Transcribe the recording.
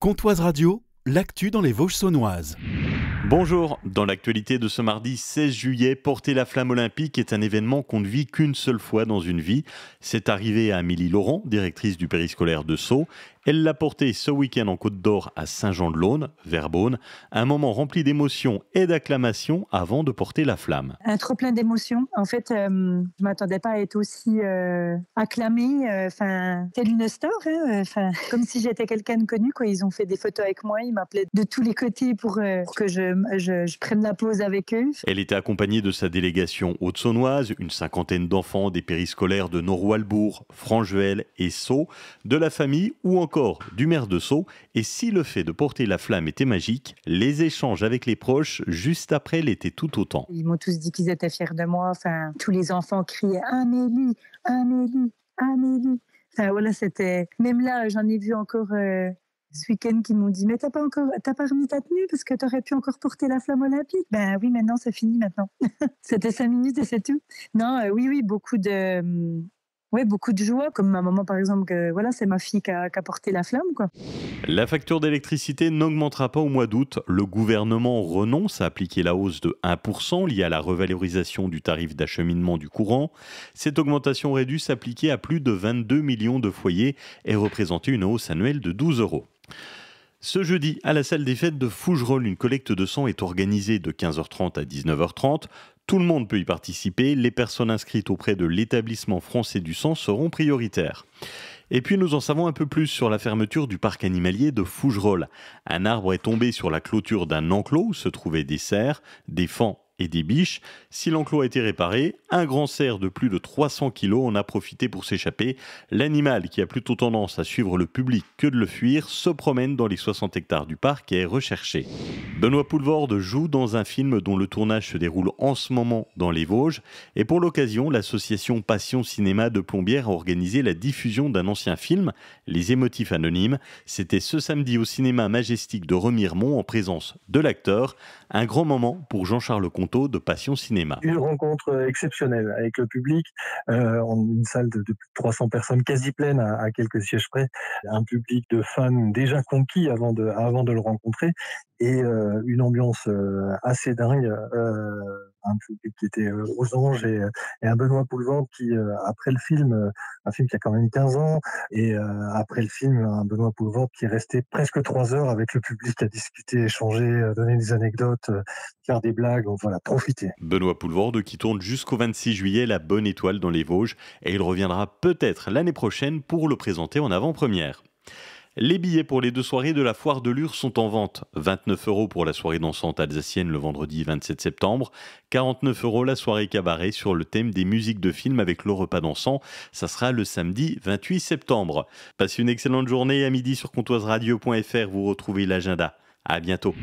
Comtoise Radio, l'actu dans les Vosges saunoises. Bonjour, dans l'actualité de ce mardi 16 juillet, porter la flamme olympique est un événement qu'on ne vit qu'une seule fois dans une vie. C'est arrivé à Amélie Laurent, directrice du périscolaire de Sceaux. Elle l'a porté ce week-end en Côte d'Or à Saint-Jean-de-Laune, vers Beaune. Un moment rempli d'émotions et d'acclamations avant de porter la flamme. Un trop plein d'émotions. En fait, je ne m'attendais pas à être aussi acclamée, telle une star, comme si j'étais quelqu'un de connu. Quoi. Ils ont fait des photos avec moi, ils m'appelaient de tous les côtés pour que je prenne la pause avec eux. Elle était accompagnée de sa délégation haute-saunoise, une cinquantaine d'enfants des périscolaires de Noroy-le-Bourg, Franchevel et Sceaux, de la famille ou encore du maire de Sceaux. Et si le fait de porter la flamme était magique, les échanges avec les proches juste après l'étaient tout autant. Ils m'ont tous dit qu'ils étaient fiers de moi. Enfin, tous les enfants criaient « Amélie, Amélie, Amélie ». Enfin, voilà, c'était... Même là, j'en ai vu encore ce week-end qui m'ont dit « Mais t'as pas remis ta tenue parce que t'aurais pu encore porter la flamme olympique ». Ben oui, maintenant, c'est fini maintenant. C'était 5 minutes et c'est tout. Non, oui, beaucoup de joie, comme ma maman par exemple, c'est ma fille qui a porté la flamme, quoi. La facture d'électricité n'augmentera pas au mois d'août. Le gouvernement renonce à appliquer la hausse de 1% liée à la revalorisation du tarif d'acheminement du courant. Cette augmentation aurait dû s'appliquer à plus de 22 millions de foyers et représenter une hausse annuelle de 12 €. Ce jeudi, à la salle des fêtes de Fougerolles, une collecte de sang est organisée de 15h30 à 19h30. Tout le monde peut y participer. Les personnes inscrites auprès de l'établissement français du sang seront prioritaires. Et puis nous en savons un peu plus sur la fermeture du parc animalier de Fougerolles. Un arbre est tombé sur la clôture d'un enclos où se trouvaient des cerfs, des faons et des biches. Si l'enclos a été réparé, un grand cerf de plus de 300 kg en a profité pour s'échapper. L'animal, qui a plutôt tendance à suivre le public que de le fuir, se promène dans les 60 hectares du parc et est recherché. Benoît Poelvoorde joue dans un film dont le tournage se déroule en ce moment dans les Vosges. Et pour l'occasion, l'association Passion Cinéma de Plombières a organisé la diffusion d'un ancien film, Les Émotifs Anonymes. C'était ce samedi au cinéma Majestic de Remiremont en présence de l'acteur. Un grand moment pour Jean-Charles Conto de Passion Cinéma. Une rencontre exceptionnelle avec le public, une salle de plus de 300 personnes quasi pleine à quelques sièges près, un public de fans déjà conquis avant de le rencontrer et une ambiance assez dingue, un public qui était aux anges et un Benoît Poelvoorde qui, après le film, un film qui a quand même 15 ans, et après le film, un Benoît Poelvoorde qui est resté presque 3 heures avec le public à discuter, échanger, donner des anecdotes, faire des blagues, donc voilà, profiter. Benoît Poelvoorde qui tourne jusqu'au 26 juillet La Bonne Étoile dans les Vosges et il reviendra peut-être l'année prochaine pour le présenter en avant-première. Les billets pour les 2 soirées de la Foire de Lure sont en vente. 29 € pour la soirée dansante alsacienne le vendredi 27 septembre. 49 € la soirée cabaret sur le thème des musiques de film avec le repas dansant. Ça sera le samedi 28 septembre. Passez une excellente journée à midi sur comtoiseradio.fr. Vous retrouvez l'agenda. À bientôt.